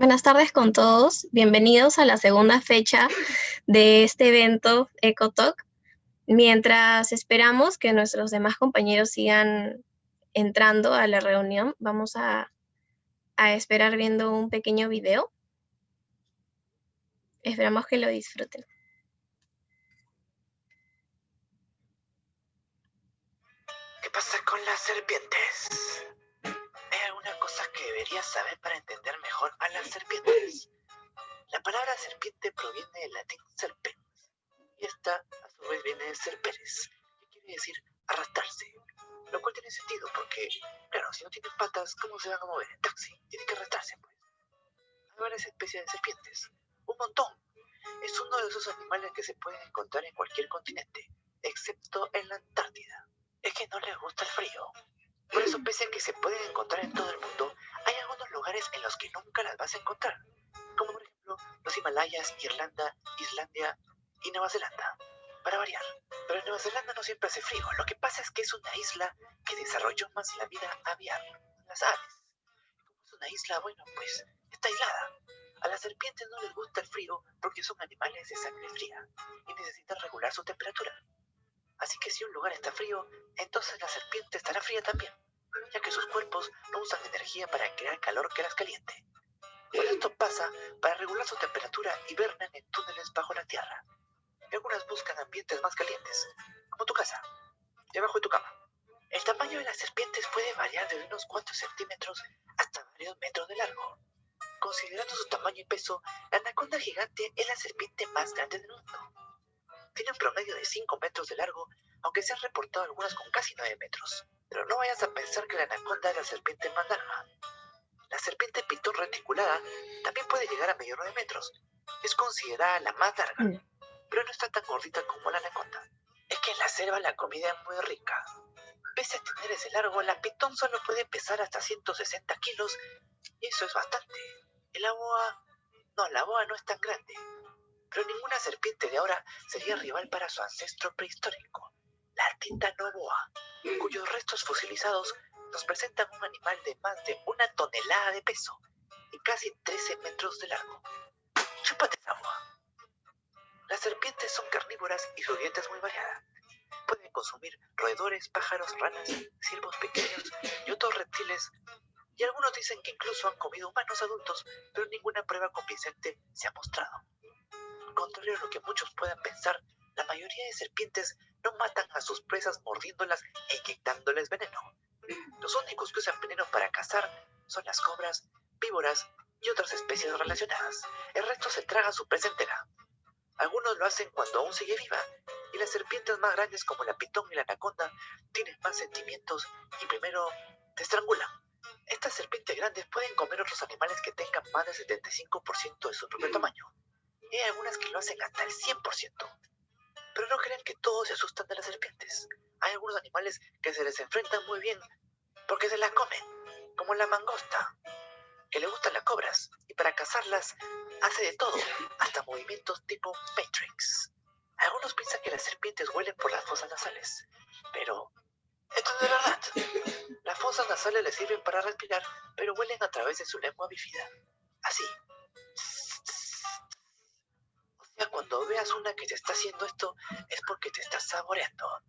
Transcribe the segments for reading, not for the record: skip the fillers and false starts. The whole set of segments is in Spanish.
Buenas tardes con todos. Bienvenidos a la segunda fecha de este evento EcoTalk. Mientras esperamos que nuestros demás compañeros sigan entrando a la reunión, vamos a esperar viendo un pequeño video. Esperamos que lo disfruten. ¿Qué pasa con las serpientes? Hay algunas cosas que deberías saber para entender mejor a las serpientes. La palabra serpiente proviene del latín serpens, y esta a su vez viene de serperes, que quiere decir arrastrarse. Lo cual tiene sentido porque, claro, si no tienen patas, ¿cómo se van a mover en taxi? Tienen que arrastrarse, pues. Hay varias especies de serpientes. Un montón. Es uno de esos animales que se pueden encontrar en cualquier continente, excepto en la Antártida. Es que no les gusta el frío. Por eso, pese a que se pueden encontrar en todo el mundo, hay algunos lugares en los que nunca las vas a encontrar, como por ejemplo los Himalayas, Irlanda, Islandia y Nueva Zelanda. Para variar. Pero en Nueva Zelanda no siempre hace frío. Lo que pasa es que es una isla que desarrolló más la vida aviar, las aves. Como es una isla, bueno, pues está aislada. A las serpientes no les gusta el frío porque son animales de sangre fría y necesitan regular su temperatura. Así que si un lugar está frío, entonces la serpiente estará fría también, ya que sus cuerpos no usan energía para crear calor que las caliente. Cuando esto pasa, para regular su temperatura hibernan en túneles bajo la tierra. Y algunas buscan ambientes más calientes, como tu casa, debajo de tu cama. El tamaño de las serpientes puede variar desde unos cuantos centímetros hasta varios metros de largo. Considerando su tamaño y peso, la anaconda gigante es la serpiente más grande del mundo. Tiene un promedio de 5 metros de largo, aunque se han reportado algunas con casi 9 metros. Pero no vayas a pensar que la anaconda es la serpiente más larga. La serpiente pitón reticulada también puede llegar a medir 9 metros. Es considerada la más larga, pero no está tan gordita como la anaconda. Es que en la selva la comida es muy rica. Pese a tener ese largo, la pitón solo puede pesar hasta 160 kilos, y eso es bastante. La boa no es tan grande, pero ninguna serpiente de ahora sería rival para su ancestro prehistórico, la titanoboa, cuyos restos fosilizados nos presentan un animal de más de 1 tonelada de peso y casi 13 metros de largo. ¡Chúpate esa boa! Las serpientes son carnívoras y su dieta es muy variada. Pueden consumir roedores, pájaros, ranas, ciervos pequeños y otros reptiles, y algunos dicen que incluso han comido humanos adultos, pero ninguna prueba convincente se ha mostrado. Contrario a lo que muchos puedan pensar, la mayoría de serpientes no matan a sus presas mordiéndolas e inyectándoles veneno. Los únicos que usan veneno para cazar son las cobras, víboras y otras especies relacionadas. El resto se traga su presa entera. Algunos lo hacen cuando aún sigue viva, y las serpientes más grandes como la pitón y la anaconda tienen más sentimientos y primero te estrangulan. Estas serpientes grandes pueden comer otros animales que tengan más del 75% de su propio tamaño. Y hay algunas que lo hacen hasta el 100%. Pero no crean que todos se asustan de las serpientes. Hay algunos animales que se les enfrentan muy bien porque se las comen, como la mangosta, que le gustan las cobras, y para cazarlas hace de todo, hasta movimientos tipo Matrix. Algunos piensan que las serpientes huelen por las fosas nasales, pero esto no es verdad. Las fosas nasales les sirven para respirar, pero huelen a través de su lengua bífida. Así. O sea, cuando veas una que te está haciendo esto, es porque te estás saboreando.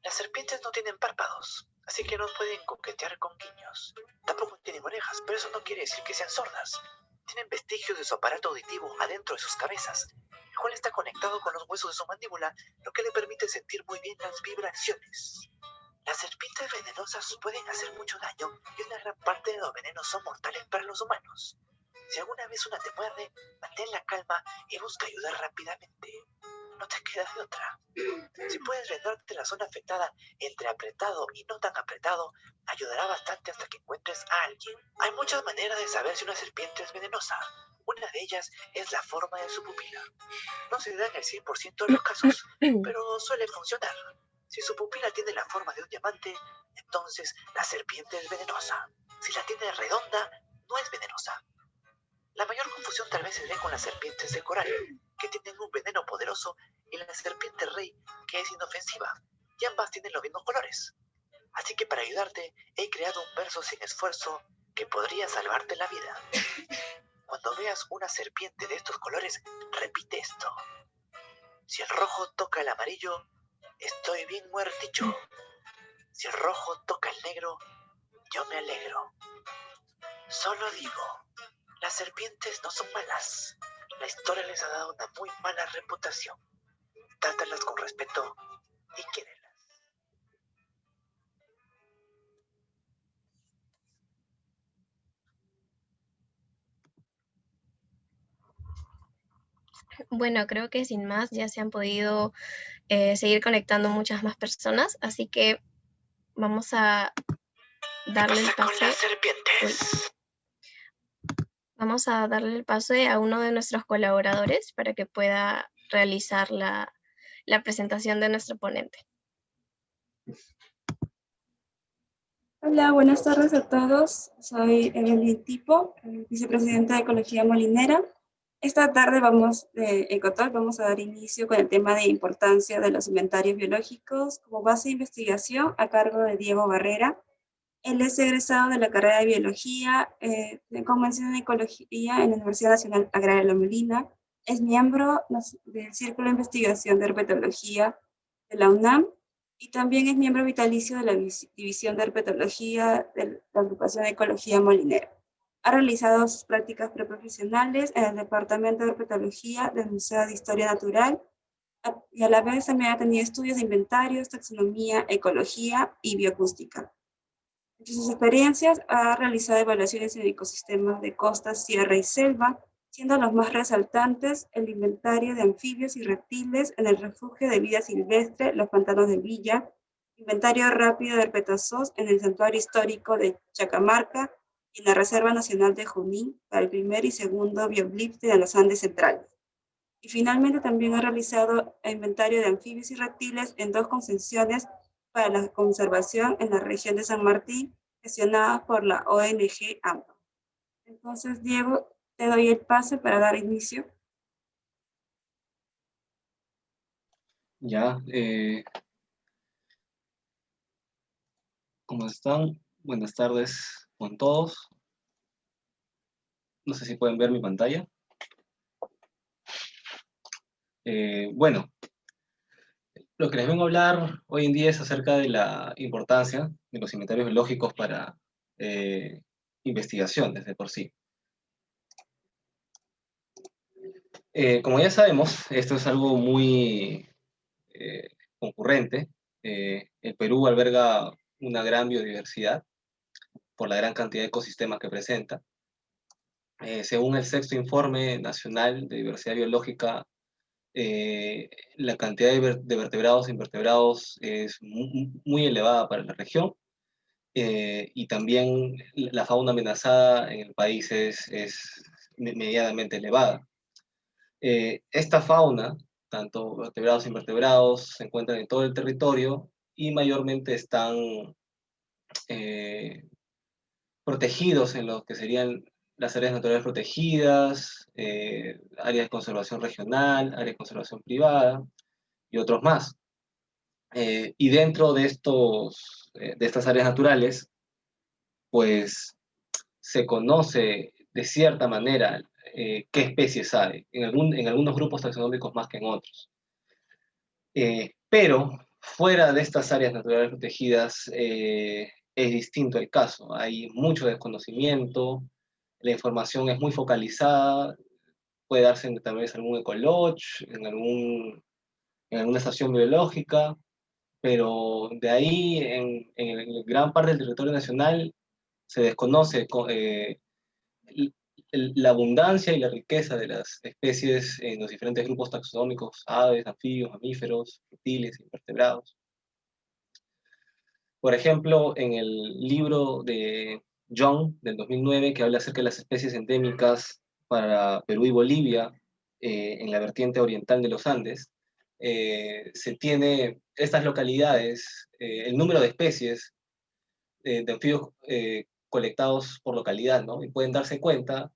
Las serpientes no tienen párpados, así que no pueden coquetear con guiños. Tampoco tienen orejas, pero eso no quiere decir que sean sordas. Tienen vestigios de su aparato auditivo adentro de sus cabezas, el cual está conectado con los huesos de su mandíbula, lo que le permite sentir muy bien las vibraciones. Las serpientes venenosas pueden hacer mucho daño y una gran parte de los venenos son mortales para los humanos. Si alguna vez una te muerde, mantén la calma y busca ayudar rápidamente. No te quedas de otra. Si puedes vendarte la zona afectada entre apretado y no tan apretado, ayudará bastante hasta que encuentres a alguien. Hay muchas maneras de saber si una serpiente es venenosa. Una de ellas es la forma de su pupila. No se da en el 100% de los casos, pero suele funcionar. Si su pupila tiene la forma de un diamante, entonces la serpiente es venenosa. Si la tiene redonda, no es venenosa. La mayor confusión tal vez se ve con las serpientes de coral, que tienen un veneno poderoso, y la serpiente rey, que es inofensiva, y ambas tienen los mismos colores. Así que para ayudarte, he creado un verso sin esfuerzo que podría salvarte la vida. Cuando veas una serpiente de estos colores, repite esto. Si el rojo toca el amarillo, estoy bien muerticho. Si el rojo toca el negro, yo me alegro. Solo digo, las serpientes no son malas. La historia les ha dado una muy mala reputación. Trátalas con respeto y quiérelas. Bueno, creo que sin más ya se han podido seguir conectando muchas más personas, así que vamos a darle el ¿Qué pasa con pase. las serpientes? Vamos a darle el pase a uno de nuestros colaboradores para que pueda realizar la presentación de nuestro ponente. Hola, buenas tardes a todos. Soy Evelyn Tipo, vicepresidenta de Ecología Molinera. Esta tarde de Ecotalk vamos a dar inicio con el tema de importancia de los inventarios biológicos como base de investigación a cargo de Diego Barrera. Él es egresado de la carrera de Biología con mención en Ecología en la Universidad Nacional Agraria de La Molina. Es miembro del Círculo de Investigación de Herpetología de la UNAM y también es miembro vitalicio de la División de Herpetología de la Agrupación de Ecología Molinera. Ha realizado sus prácticas preprofesionales en el Departamento de Herpetología del Museo de Historia Natural y a la vez también ha tenido estudios de inventarios, taxonomía, ecología y bioacústica. Entre sus experiencias ha realizado evaluaciones en ecosistemas de costa, sierra y selva, siendo los más resaltantes el inventario de anfibios y reptiles en el refugio de vida silvestre Los Pantanos de Villa, inventario rápido de herpetozoos en el santuario histórico de Chacamarca y en la Reserva Nacional de Junín para el primer y segundo bioblip de los Andes centrales. Y finalmente también ha realizado inventario de anfibios y reptiles en 2 concesiones para la conservación en la región de San Martín, gestionadas por la ONG AMPA. Entonces, Diego, te doy el pase para dar inicio. Ya, ¿cómo están? Buenas tardes con todos. No sé si pueden ver mi pantalla. Bueno, lo que les vengo a hablar hoy en día es acerca de la importancia de los inventarios biológicos para investigación desde por sí. Como ya sabemos, esto es algo muy concurrente. El Perú alberga una gran biodiversidad por la gran cantidad de ecosistemas que presenta. Según el sexto informe nacional de diversidad biológica, la cantidad de vertebrados e invertebrados es muy elevada para la región, y también la fauna amenazada en el país es medianamente elevada. Esta fauna, tanto vertebrados e invertebrados, se encuentran en todo el territorio y mayormente están eh, protegidos en lo que serían las áreas naturales protegidas, áreas de conservación regional, áreas de conservación privada y otros más. Y dentro de de estas áreas naturales, pues se conoce de cierta manera qué especies hay, en algunos grupos taxonómicos más que en otros. Pero fuera de estas áreas naturales protegidas es distinto el caso. Hay mucho desconocimiento, la información es muy focalizada, puede darse en tal vez algún ecolodge, en alguna estación biológica, pero de ahí en gran parte del territorio nacional se desconoce la abundancia y la riqueza de las especies en los diferentes grupos taxonómicos, aves, anfibios, mamíferos, reptiles, invertebrados. Por ejemplo, en el libro de John del 2009, que habla acerca de las especies endémicas para Perú y Bolivia, en la vertiente oriental de los Andes, se tiene estas localidades, el número de especies de anfibios colectados por localidad, ¿no? Y pueden darse cuenta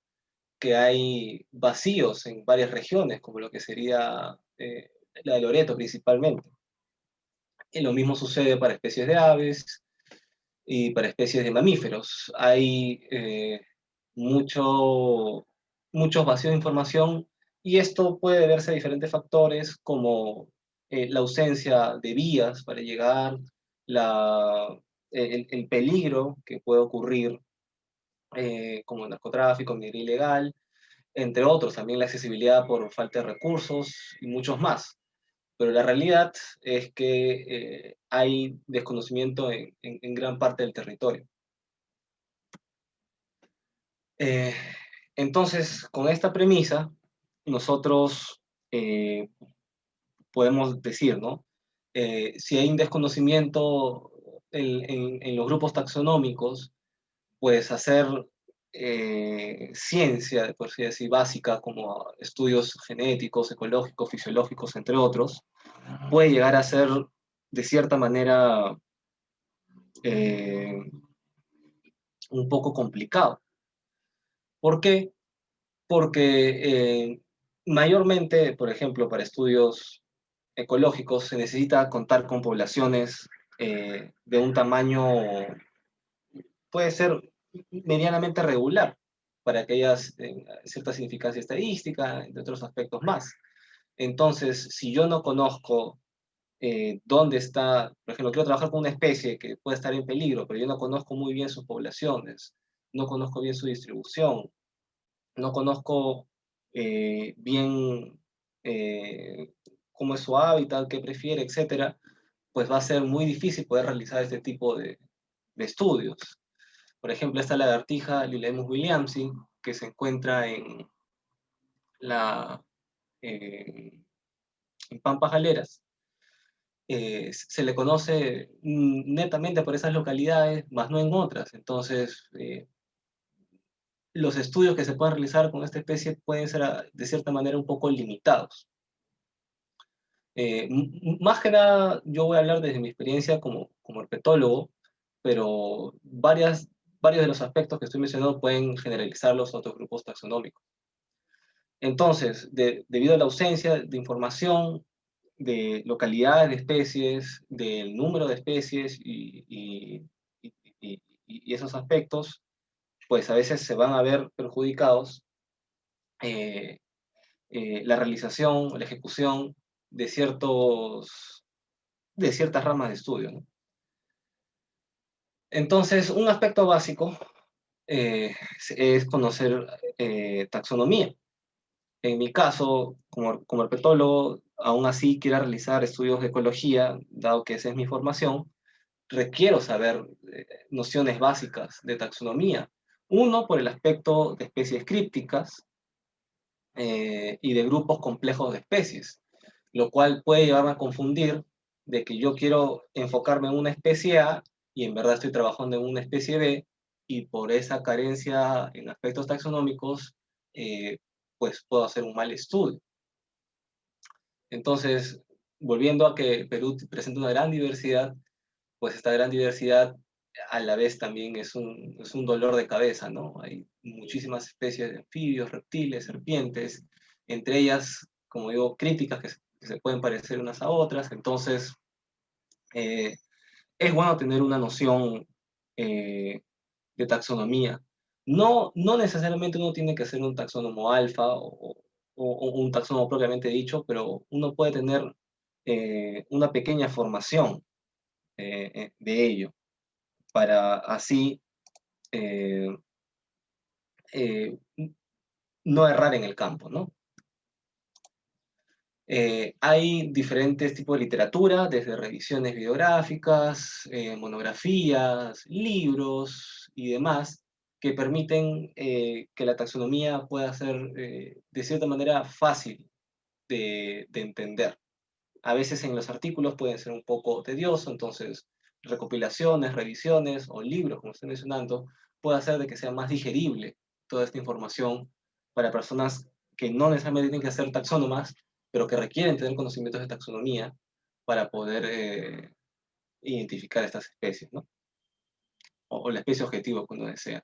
que hay vacíos en varias regiones, como lo que sería la de Loreto principalmente. Y lo mismo sucede para especies de aves y para especies de mamíferos. Hay mucho muchos vacíos de información, y esto puede deberse a diferentes factores como la ausencia de vías para llegar, el peligro que puede ocurrir, como el narcotráfico, minería ilegal, entre otros, también la accesibilidad por falta de recursos y muchos más. Pero la realidad es que hay desconocimiento en gran parte del territorio. Eh, entonces, con esta premisa, nosotros eh, podemos decir, ¿no? Si hay un desconocimiento en los grupos taxonómicos, pues hacer ciencia, por así decir, básica, como estudios genéticos, ecológicos, fisiológicos, entre otros, puede llegar a ser, de cierta manera, eh, un poco complicado. ¿Por qué? Porque mayormente, por ejemplo, para estudios ecológicos se necesita contar con poblaciones de un tamaño, puede ser medianamente regular, para que haya cierta significancia estadística, entre otros aspectos más. Entonces, si yo no conozco dónde está, por ejemplo, quiero trabajar con una especie que puede estar en peligro, pero yo no conozco muy bien sus poblaciones, no conozco bien su distribución, no conozco bien cómo es su hábitat, qué prefiere, etcétera, pues va a ser muy difícil poder realizar este tipo de estudios. Por ejemplo, esta lagartija Lilaemus williamsi, que se encuentra la, eh, en Pampas Galeras, se le conoce netamente por esas localidades, más no en otras. Entonces, los estudios que se pueden realizar con esta especie pueden ser de cierta manera un poco limitados. Más que nada, yo voy a hablar desde mi experiencia como herpetólogo, pero varios de los aspectos que estoy mencionando pueden generalizarlos a otros grupos taxonómicos. Entonces, debido a la ausencia de información de localidades de especies, del número de especies y esos aspectos, pues a veces se van a ver perjudicados eh, la realización, la ejecución de, de ciertas ramas de estudio, ¿no? Entonces, un aspecto básico es conocer taxonomía. En mi caso, como herpetólogo, aún así quiero realizar estudios de ecología, dado que esa es mi formación, requiero saber nociones básicas de taxonomía. Uno, por el aspecto de especies crípticas y de grupos complejos de especies, lo cual puede llevarme a confundir de que yo quiero enfocarme en una especie A y en verdad estoy trabajando en una especie B, y por esa carencia en aspectos taxonómicos, pues puedo hacer un mal estudio. Entonces, volviendo a que Perú presenta una gran diversidad, pues esta gran diversidad a la vez también es un dolor de cabeza, ¿no? Hay muchísimas especies de anfibios, reptiles, serpientes, entre ellas, como digo, críticas que se pueden parecer unas a otras. Entonces, eh, es bueno tener una noción de taxonomía. No necesariamente uno tiene que ser un taxónomo alfa o un taxónomo propiamente dicho, pero uno puede tener una pequeña formación de ello, para así eh, eh, no errar en el campo, ¿no? Hay diferentes tipos de literatura, desde revisiones bibliográficas, monografías, libros y demás, que permiten que la taxonomía pueda ser de cierta manera fácil de entender. A veces en los artículos pueden ser un poco tedioso, entonces recopilaciones, revisiones o libros, como estoy mencionando, puede hacer de que sea más digerible toda esta información para personas que no necesariamente tienen que ser taxónomas, pero que requieren tener conocimientos de taxonomía para poder identificar estas especies, ¿no? O la especie objetivo que uno desea.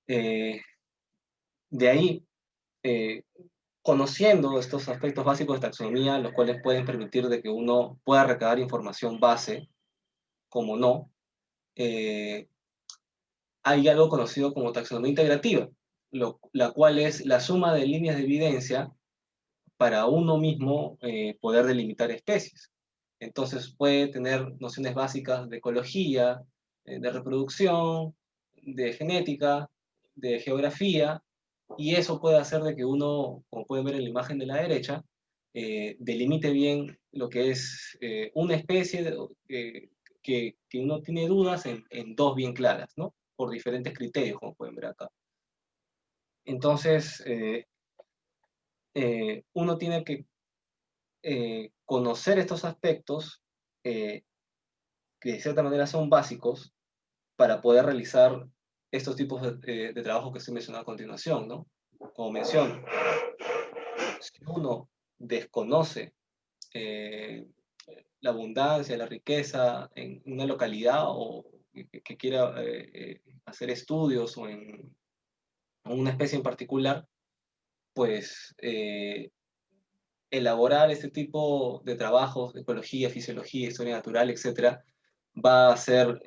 De ahí, eh, conociendo estos aspectos básicos de taxonomía, los cuales pueden permitir de que uno pueda recabar información base, como no, hay algo conocido como taxonomía integrativa, la cual es la suma de líneas de evidencia para uno mismo poder delimitar especies. Entonces puede tener nociones básicas de ecología, de reproducción, de genética, de geografía, y eso puede hacer de que uno, como pueden ver en la imagen de la derecha, delimite bien lo que es una especie que uno tiene dudas en dos bien claras, ¿no? Por diferentes criterios, como pueden ver acá. Entonces, uno tiene que conocer estos aspectos que de cierta manera son básicos para poder realizar estos tipos de trabajo que estoy mencionando a continuación, ¿no? Como menciono, si uno desconoce eh, la abundancia, la riqueza en una localidad o que quiera hacer estudios o en una especie en particular, pues elaborar este tipo de trabajos de ecología, fisiología, historia natural, etcétera, va a ser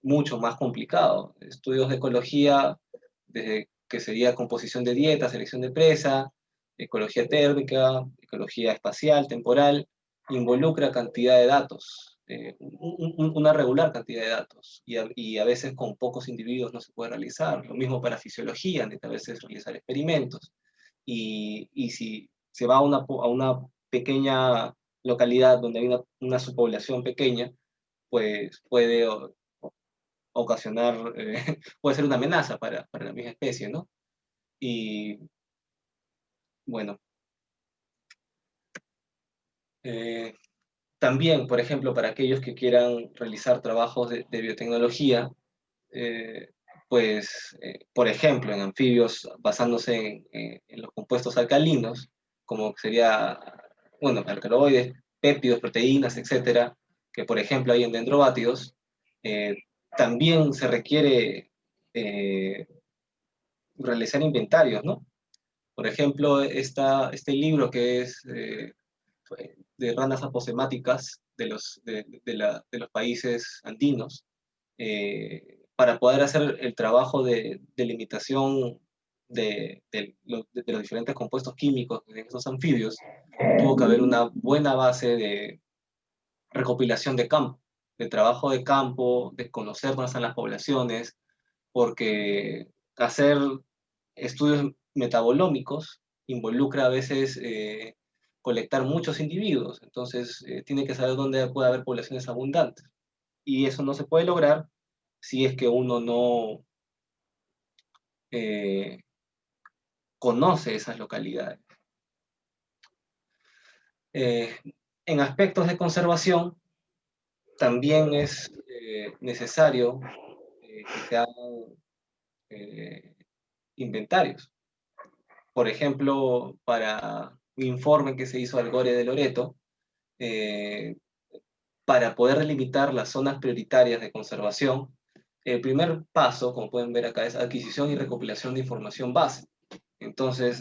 mucho más complicado. Estudios de ecología, desde que sería composición de dieta, selección de presa, ecología térmica, ecología espacial, temporal, involucra cantidad de datos, una regular cantidad de datos, y a veces con pocos individuos no se puede realizar. Lo mismo para fisiología, necesita a veces realizar experimentos. Y si se va a una pequeña localidad donde hay una subpoblación pequeña, pues puede ocasionar, puede ser una amenaza para la misma especie, ¿no? Y bueno, eh, también, por ejemplo, para aquellos que quieran realizar trabajos de biotecnología, eh, pues, por ejemplo, en anfibios, basándose en los compuestos alcalinos, como sería, bueno, alcaloides, péptidos, proteínas, etcétera, que por ejemplo hay en dendrobátidos, eh, también se requiere eh, realizar inventarios, ¿no? Por ejemplo, este libro que es de ranas aposemáticas de los países andinos, para poder hacer el trabajo de limitación de los diferentes compuestos químicos de estos anfibios, tuvo que haber una buena base de recopilación de campo, de trabajo de campo, de conocer más a las poblaciones, porque hacer estudios metabolómicos involucra a veces colectar muchos individuos, entonces tiene que saber dónde puede haber poblaciones abundantes. Y eso no se puede lograr si es que uno no eh, conoce esas localidades. Eh, en aspectos de conservación, también es necesario que se hagan inventarios. Por ejemplo, para un informe que se hizo al Gore de Loreto, eh, para poder delimitar las zonas prioritarias de conservación, el primer paso, como pueden ver acá, es adquisición y recopilación de información base. Entonces,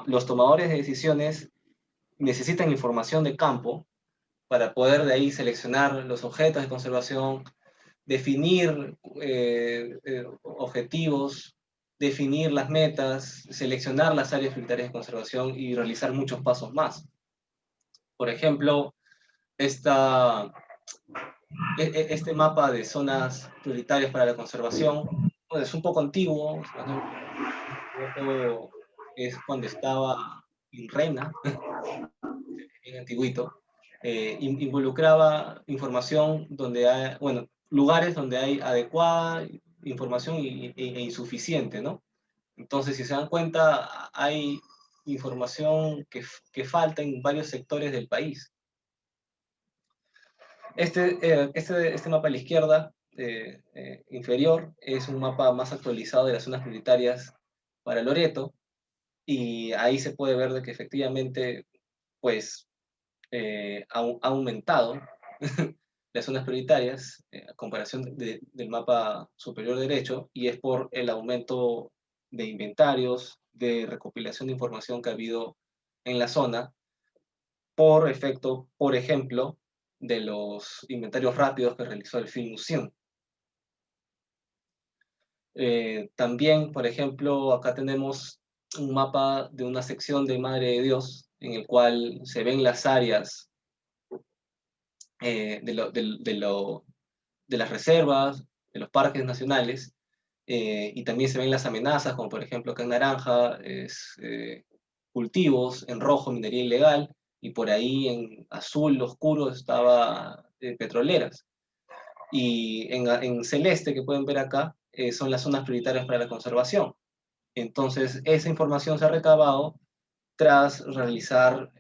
los tomadores de decisiones necesitan información de campo para poder de ahí seleccionar los objetos de conservación, definir objetivos, definir las metas, seleccionar las áreas prioritarias de conservación y realizar muchos pasos más. Por ejemplo, este mapa de zonas prioritarias para la conservación es un poco antiguo, es cuando estaba INRENA, bien antiguito, involucraba información donde hay, bueno, lugares donde hay adecuada información e insuficiente, ¿no? Entonces, si se dan cuenta, hay información que falta en varios sectores del país. Este mapa a la izquierda, inferior, es un mapa más actualizado de las zonas prioritarias para Loreto, y ahí se puede ver de que efectivamente, pues, ha aumentado las zonas prioritarias a comparación del mapa superior derecho, y es por el aumento de inventarios, de recopilación de información que ha habido en la zona, por efecto, por ejemplo, de los inventarios rápidos que realizó el Field Museum. También, por ejemplo, acá tenemos un mapa de una sección de Madre de Dios, en el cual se ven las áreas de las reservas, de los parques nacionales, y también se ven las amenazas, como por ejemplo acá en naranja, cultivos, en rojo minería ilegal, y por ahí en azul oscuro estaba petroleras. Y en celeste, que pueden ver acá, son las zonas prioritarias para la conservación. Entonces, esa información se ha recabado tras realizar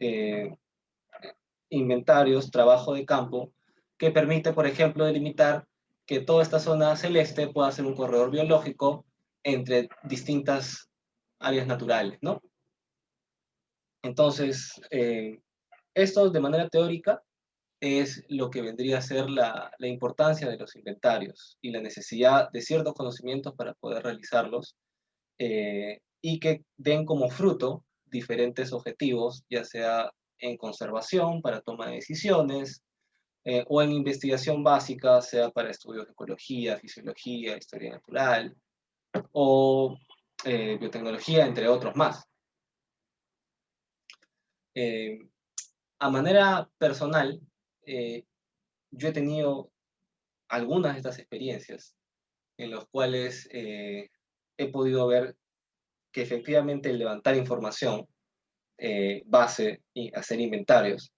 inventarios, trabajo de campo, que permite, por ejemplo, delimitar que toda esta zona celeste pueda ser un corredor biológico entre distintas áreas naturales, ¿no? Entonces, esto de manera teórica es lo que vendría a ser la importancia de los inventarios y la necesidad de ciertos conocimientos para poder realizarlos, y que den como fruto diferentes objetivos, ya sea en conservación para toma de decisiones, o en investigación básica, sea para estudios de ecología, fisiología, historia natural o biotecnología, entre otros más. Eh, a manera personal, yo he tenido algunas de estas experiencias en las cuales he podido ver que efectivamente el levantar información base y hacer inventarios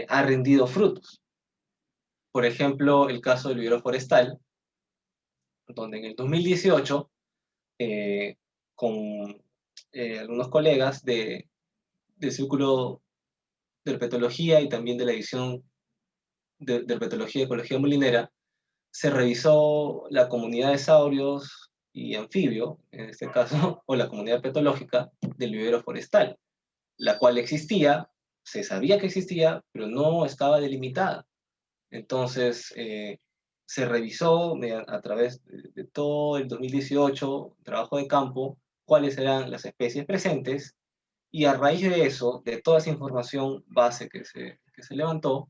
ha rendido frutos. Por ejemplo, el caso del vivero forestal, donde en el 2018, con algunos colegas del Círculo de Herpetología y también de la edición de Herpetología y Ecología Molinera, se revisó la comunidad de saurios y anfibio, en este caso, o la comunidad herpetológica del vivero forestal, la cual existía, se sabía que existía, pero no estaba delimitada. Entonces, se revisó a través de todo el 2018, trabajo de campo, cuáles eran las especies presentes, y a raíz de eso, de toda esa información base que se levantó,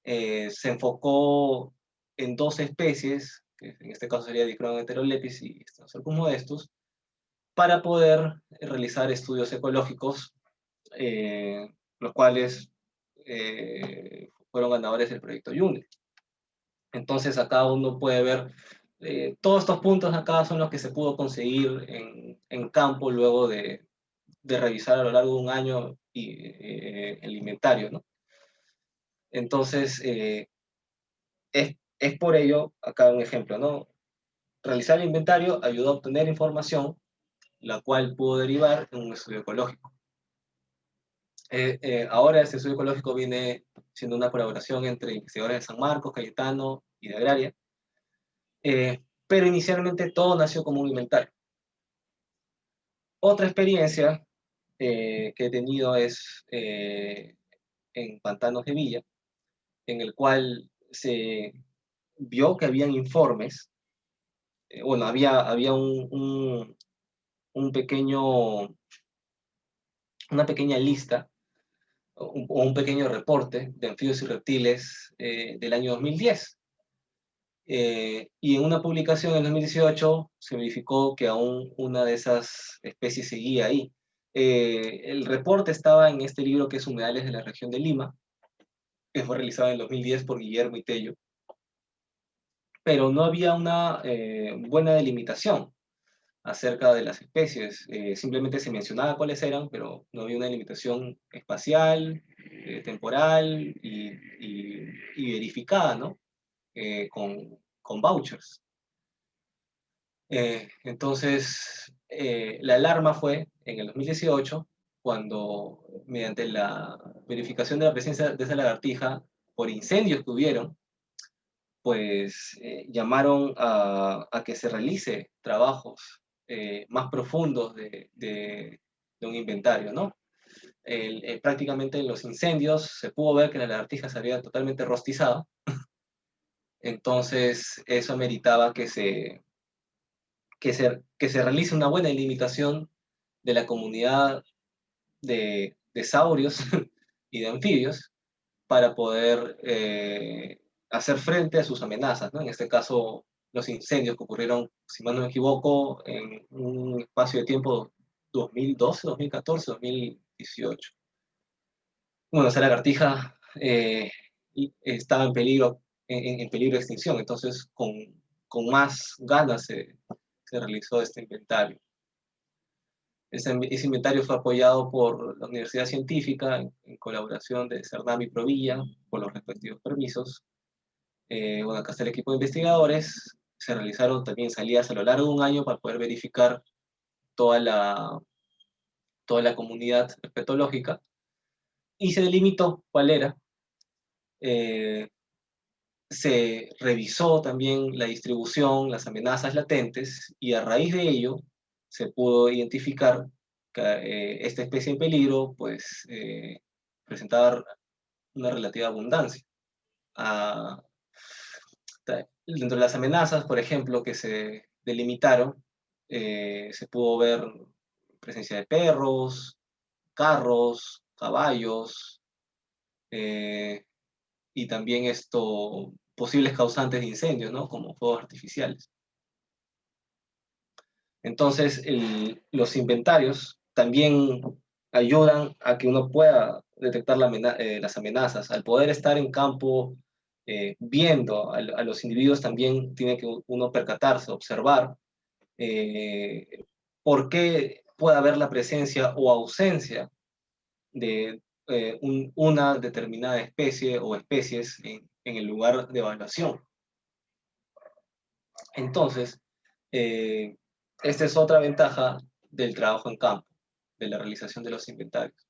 se enfocó en dos especies, que en este caso sería Dicrodon heterolepis y Stenotropus modestus, para poder realizar estudios ecológicos, los cuales fueron ganadores del proyecto Yunde. Entonces acá uno puede ver todos estos puntos acá son los que se pudo conseguir en campo luego de revisar a lo largo de un año el inventario, ¿no? Entonces, es por ello, acá un ejemplo, ¿no? Realizar el inventario ayudó a obtener información, la cual pudo derivar en un estudio ecológico. Ahora este estudio ecológico viene siendo una colaboración entre investigadores de San Marcos, Cayetano y de Agraria, pero inicialmente todo nació como un inventario. Otra experiencia que he tenido es en Pantanos de Villa, en el cual se vio que habían informes, bueno, había un pequeño, una pequeña lista o un pequeño reporte de anfibios y reptiles del año 2010. Y en una publicación en 2018 se verificó que aún una de esas especies seguía ahí. El reporte estaba en este libro que es Humedales de la región de Lima, que fue realizado en el 2010 por Guillermo y Tello, pero no había una buena delimitación acerca de las especies. Simplemente se mencionaba cuáles eran, pero no había una delimitación espacial, temporal y verificada, ¿no? Con vouchers. Entonces, la alarma fue en el 2018, cuando mediante la verificación de la presencia de esa lagartija por incendios que hubieron, pues llamaron a que se realice trabajos más profundos de un inventario, ¿no? Prácticamente en los incendios se pudo ver que la lagartija se había totalmente rostizado, entonces eso ameritaba que se realice una buena delimitación de la comunidad de saurios y de anfibios para poder hacer frente a sus amenazas, ¿no? En este caso, los incendios que ocurrieron, si mal no me equivoco, en un espacio de tiempo 2012, 2014, 2018. Bueno, esa lagartija estaba en peligro, en peligro de extinción, entonces con más ganas se realizó este inventario. Ese inventario fue apoyado por la Universidad Científica en colaboración de Cernam y Provilla, por los respectivos permisos. Bueno, acá está el equipo de investigadores. Se realizaron también salidas a lo largo de un año para poder verificar toda la comunidad herpetológica, y se delimitó cuál era. Se revisó también la distribución, las amenazas latentes, y a raíz de ello se pudo identificar que esta especie en peligro pues, presentaba una relativa abundancia. Dentro de las amenazas, por ejemplo, que se delimitaron, se pudo ver presencia de perros, carros, caballos, y también posibles causantes de incendios, ¿no? Como fuegos artificiales. Entonces, los inventarios también ayudan a que uno pueda detectar las amenazas. Al poder estar en campo viendo a los individuos, también tiene que uno percatarse, observar por qué puede haber la presencia o ausencia de una determinada especie o especies en el lugar de evaluación. Entonces, esta es otra ventaja del trabajo en campo, de la realización de los inventarios.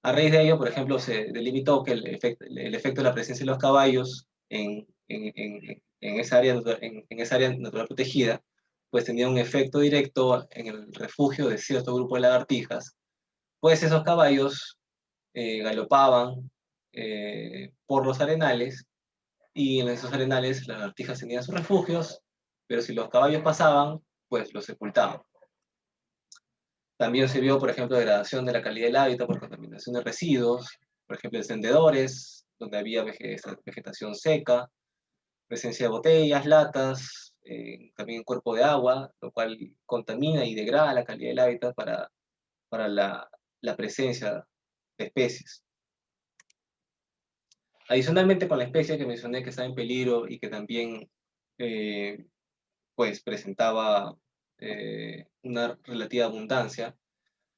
A raíz de ello, por ejemplo, se delimitó que el efecto de la presencia de los caballos en esa área natural protegida, pues tenía un efecto directo en el refugio de cierto grupo de lagartijas, pues esos caballos galopaban por los arenales, y en esos arenales las lagartijas tenían sus refugios, pero si los caballos pasaban, pues los sepultaban. También se vio, por ejemplo, degradación de la calidad del hábitat por contaminación de residuos, por ejemplo, encendedores, donde había vegetación seca, presencia de botellas, latas, también cuerpo de agua, lo cual contamina y degrada la calidad del hábitat para la presencia de especies. Adicionalmente, con la especie que mencioné que estaba en peligro y que también pues presentaba una relativa abundancia,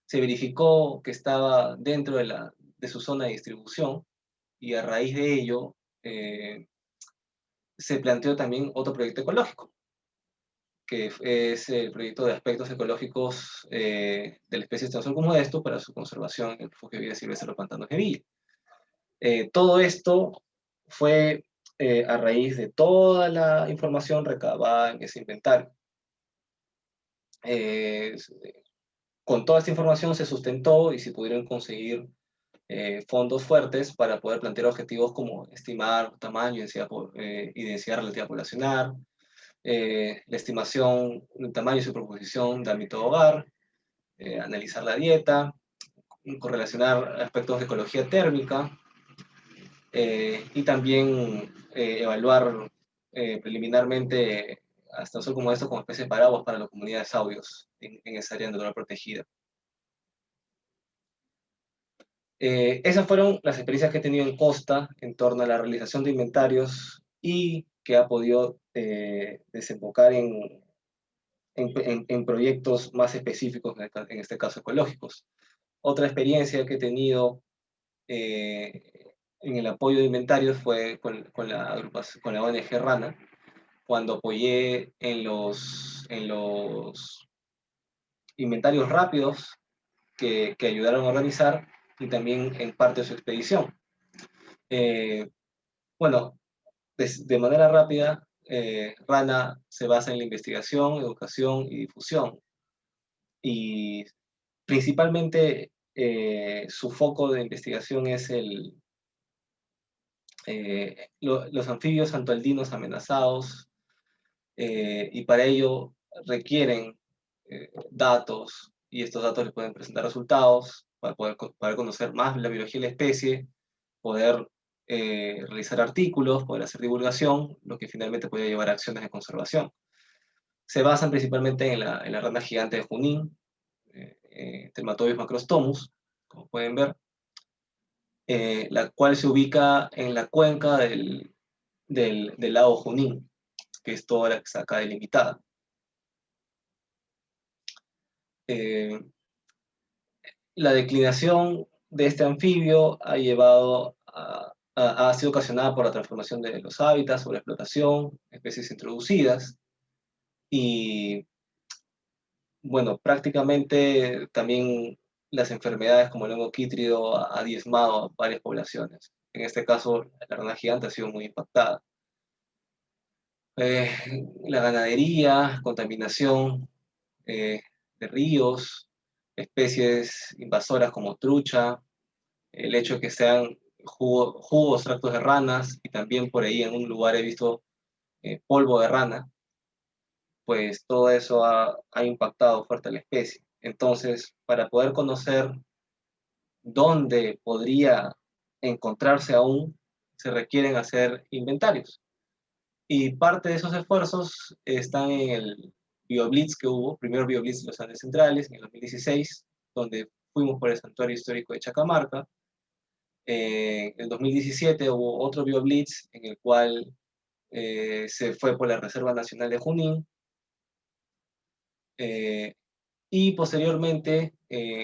se verificó que estaba dentro de su zona de distribución, y a raíz de ello se planteó también otro proyecto ecológico, que es el proyecto de aspectos ecológicos de la especie Stenotropus modesto para su conservación en el refugio de vida silvestre de los pantanos de Villa. Todo esto fue a raíz de toda la información recabada en ese inventario. Con toda esta información se sustentó y se pudieron conseguir fondos fuertes para poder plantear objetivos como estimar tamaño y densidad relativa poblacional, la estimación del tamaño y su proposición de ámbito hogar, analizar la dieta, correlacionar aspectos de ecología térmica, y también evaluar preliminarmente hasta un como esto como especie de paraguas para las comunidades audios en esa área natural protegida. Esas fueron las experiencias que he tenido en Costa en torno a la realización de inventarios y que ha podido desembocar en proyectos más específicos, en este caso ecológicos. Otra experiencia que he tenido en el apoyo de inventarios fue con la ONG Rana, cuando apoyé en los inventarios rápidos que ayudaron a organizar, y también en parte de su expedición. Bueno, de manera rápida, Rana se basa en la investigación, educación y difusión, y principalmente su foco de investigación es los anfibios santoaldinos amenazados, y para ello requieren datos, y estos datos les pueden presentar resultados para poder conocer más la biología de la especie, poder realizar artículos, poder hacer divulgación, lo que finalmente puede llevar a acciones de conservación. Se basan principalmente en la rana gigante de Junín, Dermatobius macrostomus, como pueden ver, la cual se ubica en la cuenca del lago Junín, que es toda la que está acá delimitada. La declinación de este anfibio ha sido ocasionada por la transformación de los hábitats, por la explotación, especies introducidas, y bueno, prácticamente también las enfermedades como el hongo quítrido ha diezmado a varias poblaciones. En este caso, la rana gigante ha sido muy impactada. La ganadería, contaminación de ríos, especies invasoras como trucha, el hecho de que sean jugos, tractos de ranas, y también por ahí en un lugar he visto polvo de rana, pues todo eso ha impactado fuerte a la especie. Entonces, para poder conocer dónde podría encontrarse aún, se requieren hacer inventarios. Y parte de esos esfuerzos están en el BioBlitz que hubo, primero BioBlitz en los Andes Centrales, en el 2016, donde fuimos por el Santuario Histórico de Chacamarca. En el 2017 hubo otro BioBlitz en el cual se fue por la Reserva Nacional de Junín. Y posteriormente,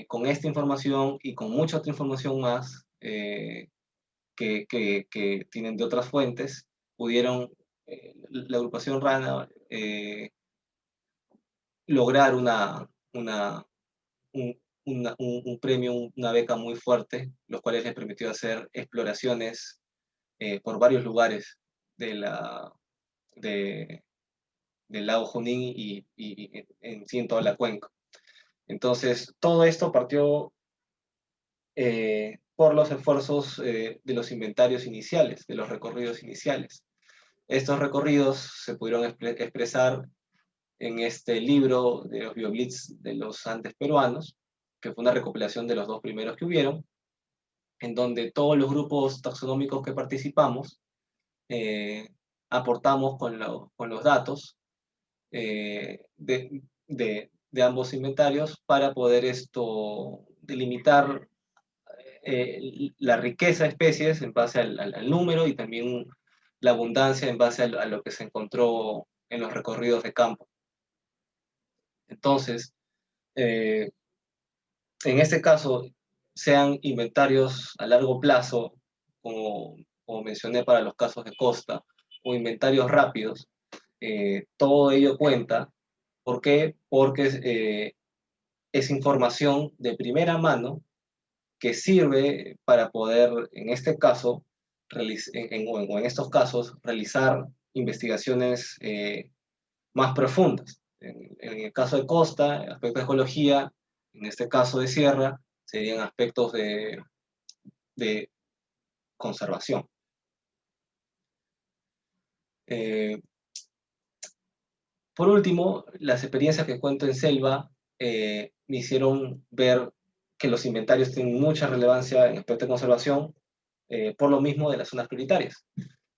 con esta información y con mucha otra información más que tienen de otras fuentes, pudieron la agrupación Rana lograr un premio, una beca muy fuerte, los cuales les permitió hacer exploraciones por varios lugares de del lago Junín y en sí en toda la cuenca. Entonces, todo esto partió por los esfuerzos de los inventarios iniciales, de los recorridos iniciales. Estos recorridos se pudieron expresar en este libro de los BioBlitz de los Andes peruanos, que fue una recopilación de los dos primeros que hubieron, en donde todos los grupos taxonómicos que participamos aportamos con los datos de ambos inventarios para poder delimitar la riqueza de especies en base al número y también la abundancia en base a lo que se encontró en los recorridos de campo. Entonces, en este caso, sean inventarios a largo plazo, como mencioné para los casos de costa, o inventarios rápidos, todo ello cuenta. ¿Por qué? Porque es información de primera mano que sirve para poder, en este caso, o en estos casos, realizar investigaciones más profundas. En el caso de costa, aspectos de ecología, en este caso de sierra, serían aspectos de conservación. Por último, las experiencias que cuento en selva me hicieron ver que los inventarios tienen mucha relevancia en aspectos de conservación, por lo mismo de las zonas prioritarias.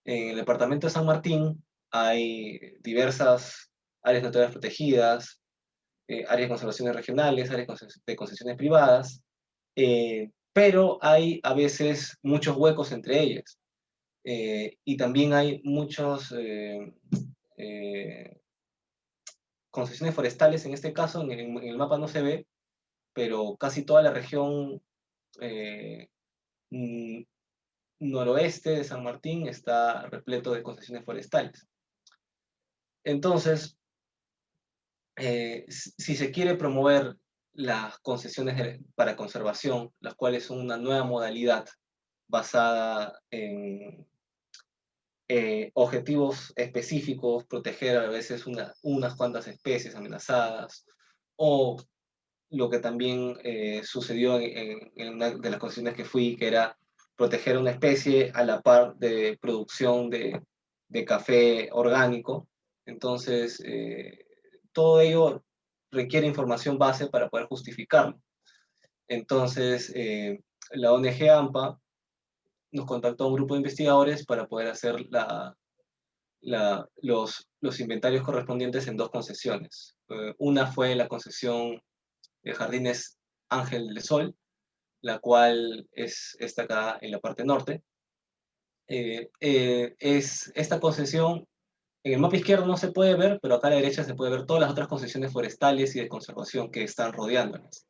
En el departamento de San Martín hay diversas áreas naturales protegidas, áreas de conservaciones regionales, áreas de concesiones privadas, pero hay a veces muchos huecos entre ellas. Y también hay muchos concesiones forestales, en este caso, en el mapa no se ve, pero casi toda la región noroeste de San Martín está repleto de concesiones forestales. Entonces, si se quiere promover las concesiones para conservación, las cuales son una nueva modalidad basada en objetivos específicos, proteger a veces unas cuantas especies amenazadas, o lo que también sucedió en una de las concesiones que fui, que era proteger una especie a la par de producción de café orgánico. Entonces, todo ello requiere información base para poder justificarlo. Entonces, la ONG AMPA nos contactó un grupo de investigadores para poder hacer los inventarios correspondientes en 2 concesiones. Una fue la concesión de Jardines Ángel del Sol, la cual está acá en la parte norte. Esta concesión, en el mapa izquierdo no se puede ver, pero acá a la derecha se puede ver todas las otras concesiones forestales y de conservación que están rodeándolas.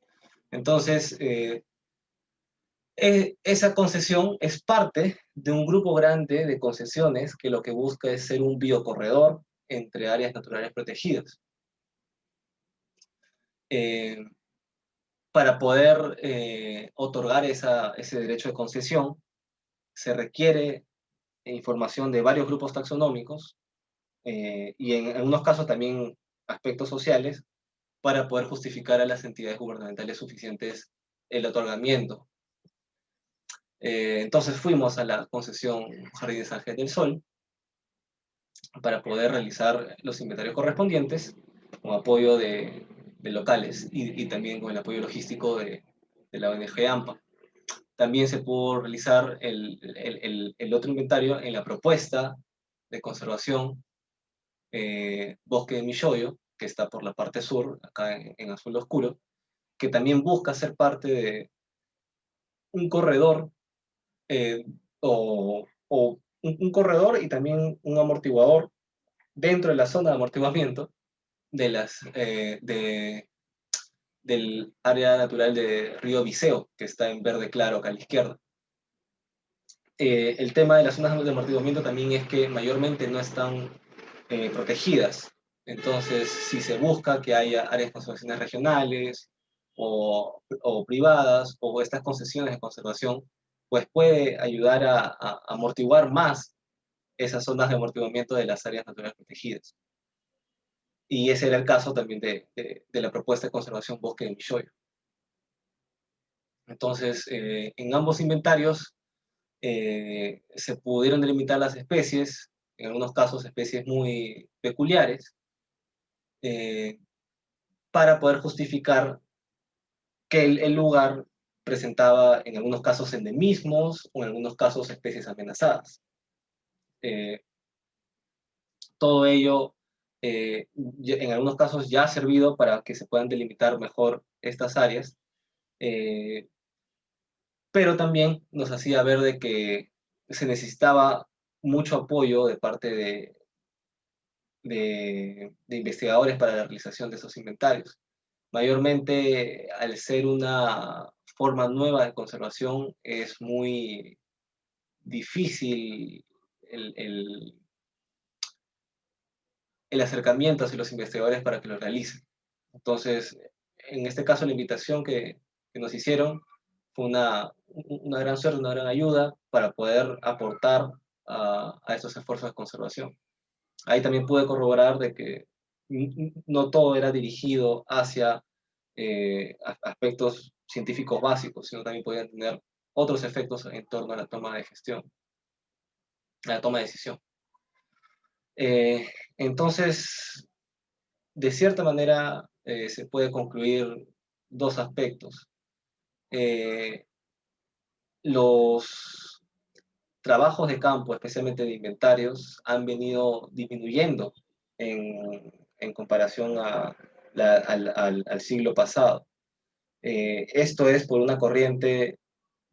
Entonces, esa concesión es parte de un grupo grande de concesiones que lo que busca es ser un biocorredor entre áreas naturales protegidas. Para poder otorgar ese derecho de concesión, se requiere información de varios grupos taxonómicos y en algunos casos también aspectos sociales para poder justificar a las entidades gubernamentales suficientes el otorgamiento. Entonces fuimos a la concesión Jardines Ángel del Sol para poder realizar los inventarios correspondientes con apoyo de locales y también con el apoyo logístico de la ONG AMPA. También se pudo realizar el otro inventario en la propuesta de conservación Bosque de Milloyo, que está por la parte sur, acá en azul oscuro, que también busca ser parte de un corredor o un corredor y también un amortiguador dentro de la zona de amortiguamiento del área natural de Río Viseo, que está en verde claro acá a la izquierda. El tema de las zonas de amortiguamiento también es que mayormente no están protegidas. Entonces, si se busca que haya áreas de conservación regionales o privadas, o estas concesiones de conservación, pues puede ayudar a amortiguar más esas zonas de amortiguamiento de las áreas naturales protegidas. Y ese era el caso también de la propuesta de conservación Bosque de Milloyo. Entonces, en ambos inventarios se pudieron delimitar las especies, en algunos casos especies muy peculiares, para poder justificar que el lugar presentaba en algunos casos endemismos o en algunos casos especies amenazadas. Todo ello en algunos casos ya ha servido para que se puedan delimitar mejor estas áreas, pero también nos hacía ver de que se necesitaba mucho apoyo de parte de investigadores para la realización de esos inventarios. Mayormente, al ser una forma nueva de conservación, es muy difícil el acercamiento hacia los investigadores para que lo realicen. Entonces, en este caso, la invitación que nos hicieron fue una gran suerte, una gran ayuda para poder aportar a estos esfuerzos de conservación. Ahí también pude corroborar de que no todo era dirigido hacia aspectos científicos básicos, sino también podían tener otros efectos en torno a la toma de gestión, a la toma de decisión. Entonces, de cierta manera, se puede concluir 2 aspectos. Los trabajos de campo, especialmente de inventarios, han venido disminuyendo en comparación al siglo pasado. Esto es por una corriente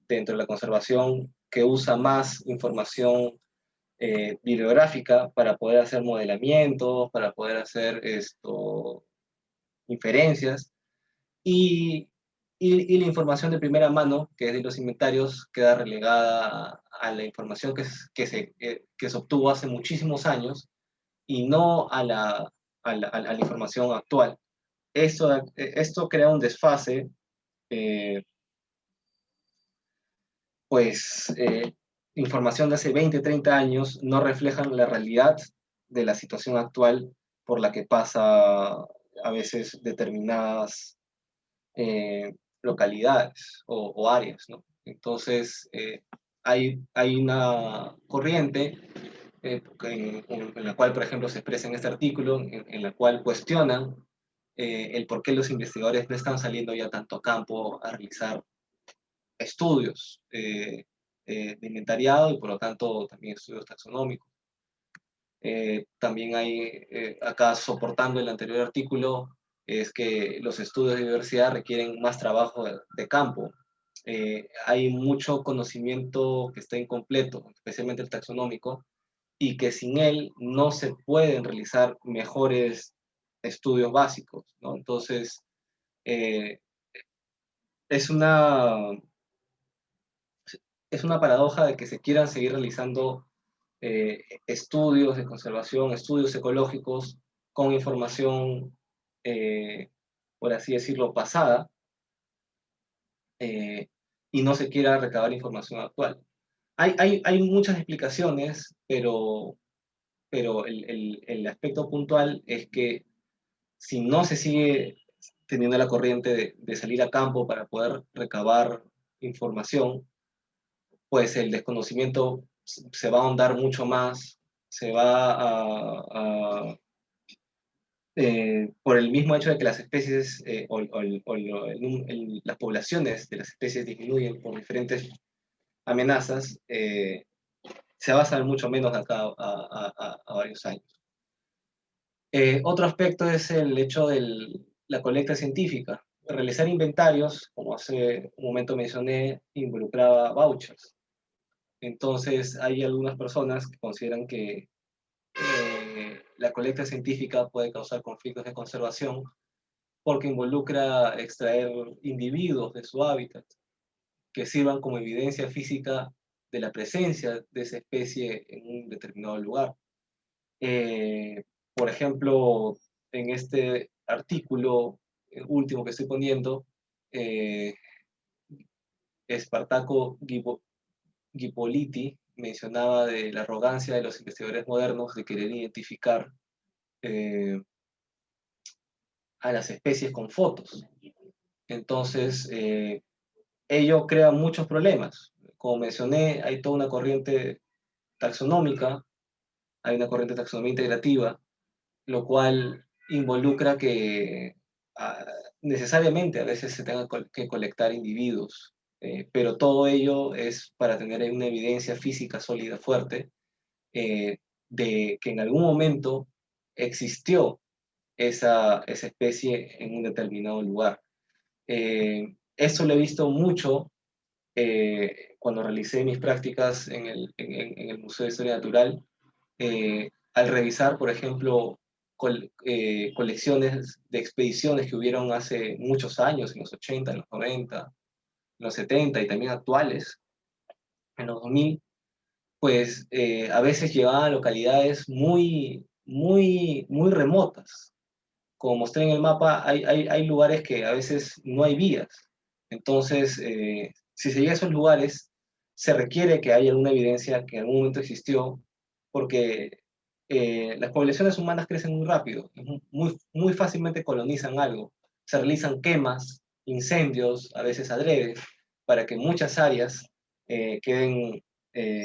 dentro de la conservación que usa más información bibliográfica para poder hacer modelamientos, para poder hacer inferencias, y la información de primera mano, que es de los inventarios, queda relegada a la información que se obtuvo hace muchísimos años y no a la información actual. Esto crea un desfase, información de hace 20, 30 años no reflejan la realidad de la situación actual por la que pasa a veces determinadas localidades o áreas, ¿no? Entonces, hay una corriente en la cual, por ejemplo, se expresa en este artículo, en la cual cuestionan el por qué los investigadores no están saliendo ya tanto a campo a realizar estudios. de inventariado y por lo tanto también estudios taxonómicos. También hay, acá soportando el anterior artículo, es que los estudios de biodiversidad requieren más trabajo de campo. Hay mucho conocimiento que está incompleto, especialmente el taxonómico, y que sin él no se pueden realizar mejores estudios básicos, ¿no? Entonces, eh, es una, es una paradoja de que se quieran seguir realizando estudios de conservación, estudios ecológicos con información, por así decirlo, pasada, y no se quiera recabar información actual. Hay muchas explicaciones, pero el aspecto puntual es que si no se sigue teniendo la corriente de salir a campo para poder recabar información, pues el desconocimiento se va a ahondar mucho más, se va por el mismo hecho de que las especies las poblaciones de las especies disminuyen por diferentes amenazas, se va a saber mucho menos de acá a varios años. Otro aspecto es el hecho de la colecta científica. Realizar inventarios, como hace un momento mencioné, involucraba vouchers. Entonces, hay algunas personas que consideran que la colecta científica puede causar conflictos de conservación porque involucra extraer individuos de su hábitat que sirvan como evidencia física de la presencia de esa especie en un determinado lugar. Por ejemplo, en este artículo último que estoy poniendo, Espartaco Gipoliti mencionaba de la arrogancia de los investigadores modernos de querer identificar a las especies con fotos. Entonces, ello crea muchos problemas. Como mencioné, hay toda una corriente taxonómica, hay una corriente taxonomía integrativa, lo cual involucra que necesariamente a veces se tenga que colectar individuos, pero todo ello es para tener una evidencia física sólida, fuerte, de que en algún momento existió esa especie en un determinado lugar. Esto lo he visto mucho cuando realicé mis prácticas en el Museo de Historia Natural, al revisar, por ejemplo, colecciones de expediciones que hubieron hace muchos años, en los 80, en los 90, en los 70 y también actuales, en los 2000, pues a veces llegaban a localidades muy remotas. Como mostré en el mapa, hay lugares que a veces no hay vías. Entonces, si se llega a esos lugares, se requiere que haya alguna evidencia que en algún momento existió, porque las poblaciones humanas crecen muy rápido, muy fácilmente colonizan algo. Se realizan quemas, incendios, a veces adrede, para que muchas áreas queden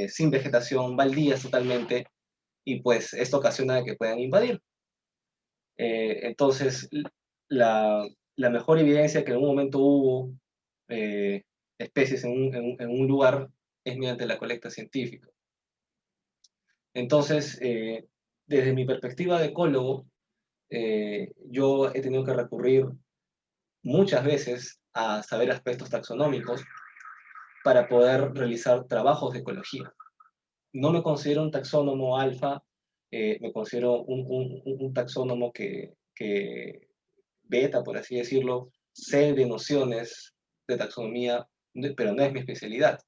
sin vegetación, baldías totalmente, y pues esto ocasiona que puedan invadir. Entonces, la mejor evidencia que en un momento hubo especies en un lugar es mediante la colecta científica. Entonces, desde mi perspectiva de ecólogo, yo he tenido que recurrir muchas veces a saber aspectos taxonómicos para poder realizar trabajos de ecología. No me considero un taxónomo alfa, me considero un taxónomo que beta, por así decirlo, sé de nociones de taxonomía, pero no es mi especialidad.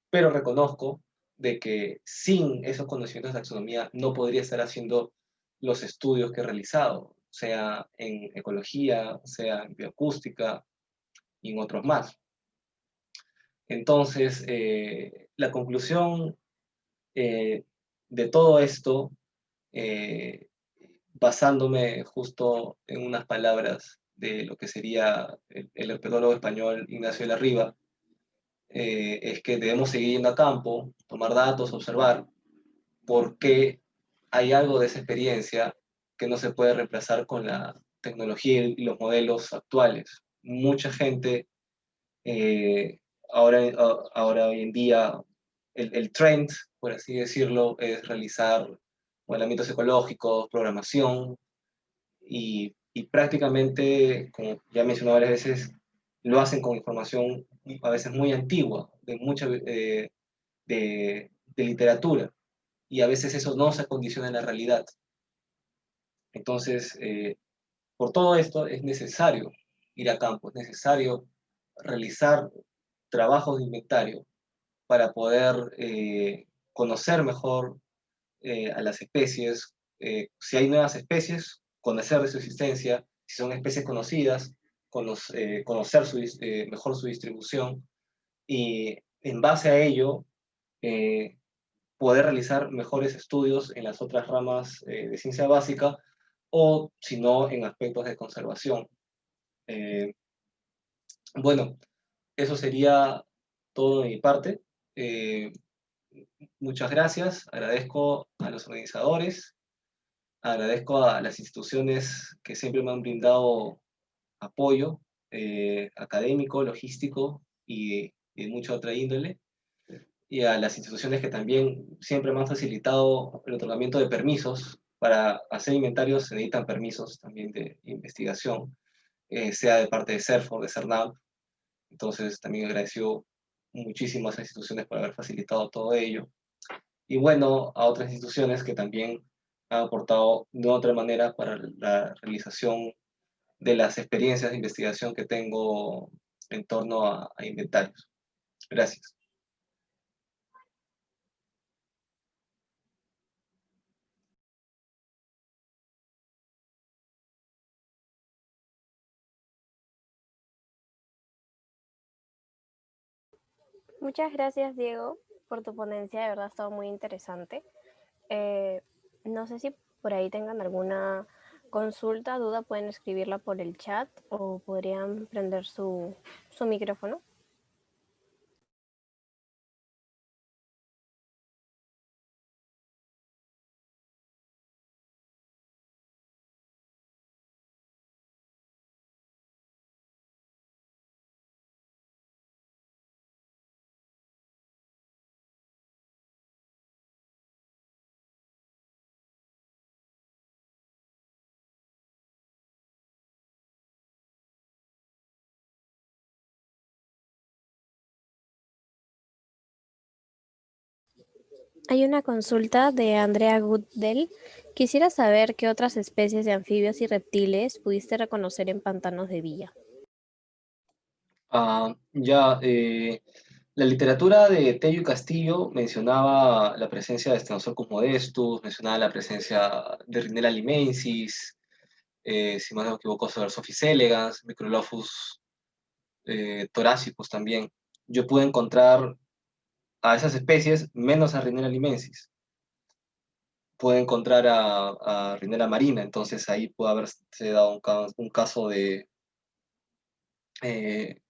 Pero reconozco de que sin esos conocimientos de taxonomía no podría estar haciendo los estudios que he realizado, sea en ecología, sea en bioacústica y en otros más. Entonces, la conclusión de todo esto, basándome justo en unas palabras de lo que sería el herpetólogo español Ignacio de la Riva, es que debemos seguir yendo a campo, tomar datos, observar, porque hay algo de esa experiencia que no se puede reemplazar con la tecnología y los modelos actuales. Mucha gente ahora hoy en día el trend, por así decirlo, es realizar modelamientos ecológicos, programación, y prácticamente, como ya mencioné varias veces, lo hacen con información a veces muy antigua, de literatura, y a veces eso no se acondiciona en la realidad. Entonces, por todo esto es necesario ir a campo, es necesario realizar trabajos de inventario para poder conocer mejor a las especies, si hay nuevas especies, conocer de su existencia, si son especies conocidas, conocer mejor su distribución, y en base a ello eh, poder realizar mejores estudios en las otras ramas de ciencia básica, o si no, en aspectos de conservación. Eh, bueno, eso sería todo de mi parte. Eh, Muchas gracias, agradezco a los organizadores, agradezco a las instituciones que siempre me han brindado apoyo académico, logístico y de mucha otra índole, y a las instituciones que también siempre me han facilitado el otorgamiento de permisos. Para hacer inventarios se necesitan permisos también de investigación, sea de parte de CERFOR, de CERNAV. Entonces también agradeció muchísimo a esas instituciones por haber facilitado todo ello. Y bueno, a otras instituciones que también han aportado de otra manera para la realización de las experiencias de investigación que tengo en torno a inventarios. Gracias. Muchas gracias, Diego, por tu ponencia. De verdad ha estado muy interesante. No sé si por ahí tengan alguna consulta, duda, pueden escribirla por el chat o podrían prender su micrófono. Hay una consulta de Andrea Goodell. Quisiera saber qué otras especies de anfibios y reptiles pudiste reconocer en pantanos de Villa. La literatura de Tello y Castillo mencionaba la presencia de Stenosorcus modestus, mencionaba la presencia de Rhinella limensis, si más no me equivoco, Sophis elegans, Microlophus thoracicus también. Yo pude encontrar a esas especies menos a Rhinella limensis. Pude encontrar a Rhinella marina, entonces ahí puede haberse dado un caso de eh,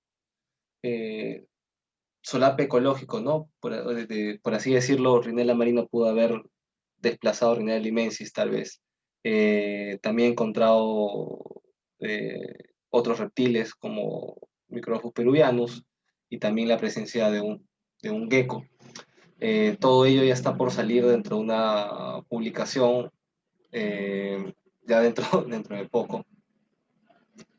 eh, solape ecológico, ¿no? Por así decirlo, Rhinella marina pudo haber desplazado a Rhinella limensis, tal vez. También he encontrado otros reptiles como Microphus peruvianus, y también la presencia de un gecko. Todo ello ya está por salir dentro de una publicación ya dentro de poco,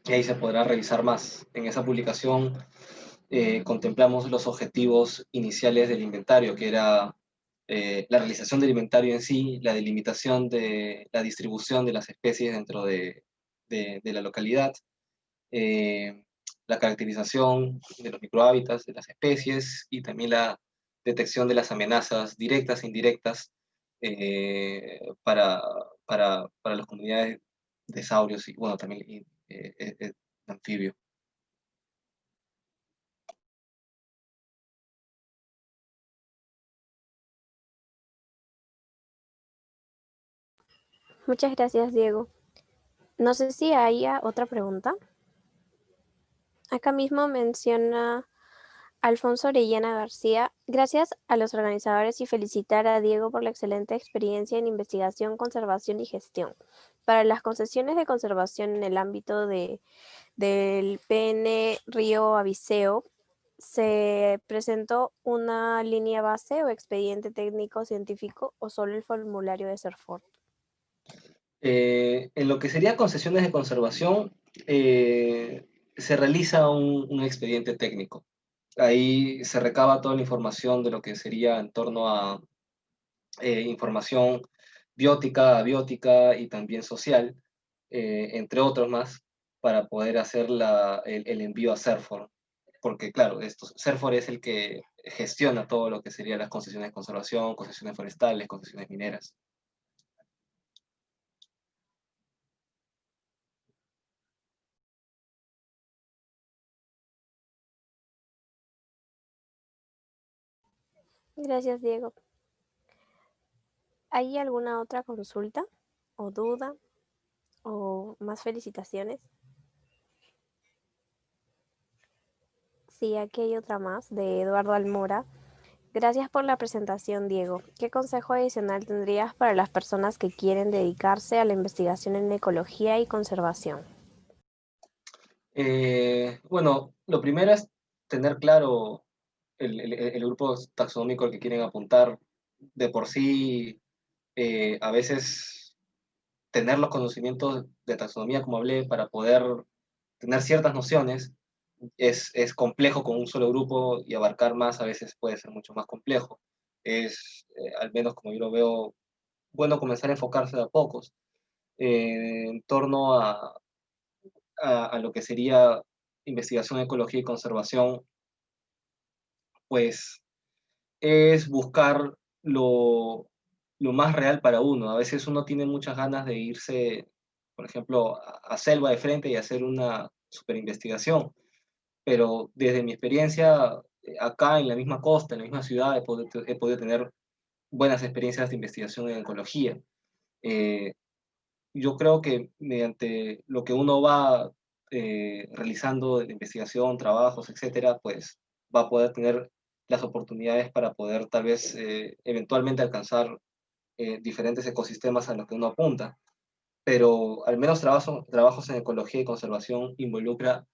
y ahí se podrá revisar más. En esa publicación contemplamos los objetivos iniciales del inventario, que era la realización del inventario en sí, la delimitación de la distribución de las especies dentro de la localidad, eh, la caracterización de los microhábitats de las especies, y también la detección de las amenazas directas e indirectas para las comunidades de saurios y, bueno, también anfibios. Muchas gracias, Diego. No sé si haya otra pregunta. Acá mismo menciona Alfonso Orellana García. Gracias a los organizadores y felicitar a Diego por la excelente experiencia en investigación, conservación y gestión. Para las concesiones de conservación en el ámbito del PN Río Abiseo, ¿Se presentó una línea base o expediente técnico científico o solo el formulario de Serfort? En lo que sería concesiones de conservación, se realiza un expediente técnico. Ahí se recaba toda la información de lo que sería en torno a información biótica, abiótica y también social, entre otros más, para poder hacer el envío a CERFOR. Porque claro, CERFOR es el que gestiona todo lo que serían las concesiones de conservación, concesiones forestales, concesiones mineras. Gracias, Diego. ¿Hay alguna otra consulta o duda o más felicitaciones? Sí, aquí hay otra más de Eduardo Almora. Gracias por la presentación, Diego. ¿Qué consejo adicional tendrías para las personas que quieren dedicarse a la investigación en ecología y conservación? Bueno, lo primero es tener claro el grupo taxonómico al que quieren apuntar. De por sí, a veces tener los conocimientos de taxonomía, como hablé, para poder tener ciertas nociones, es complejo con un solo grupo, y abarcar más a veces puede ser mucho más complejo. Al menos como yo lo veo, bueno comenzar a enfocarse de a pocos en torno a lo que sería investigación, ecología y conservación. Pues es buscar lo más real para uno. A veces uno tiene muchas ganas de irse, por ejemplo, a selva de frente y hacer una super investigación, pero desde mi experiencia, acá en la misma costa, en la misma ciudad, he podido tener buenas experiencias de investigación en ecología. Eh, yo creo que mediante lo que uno va realizando de investigación, trabajos, etcétera, pues va a poder tener las oportunidades para poder tal vez eventualmente alcanzar diferentes ecosistemas a los que uno apunta. Pero al menos trabajos en ecología y conservación involucra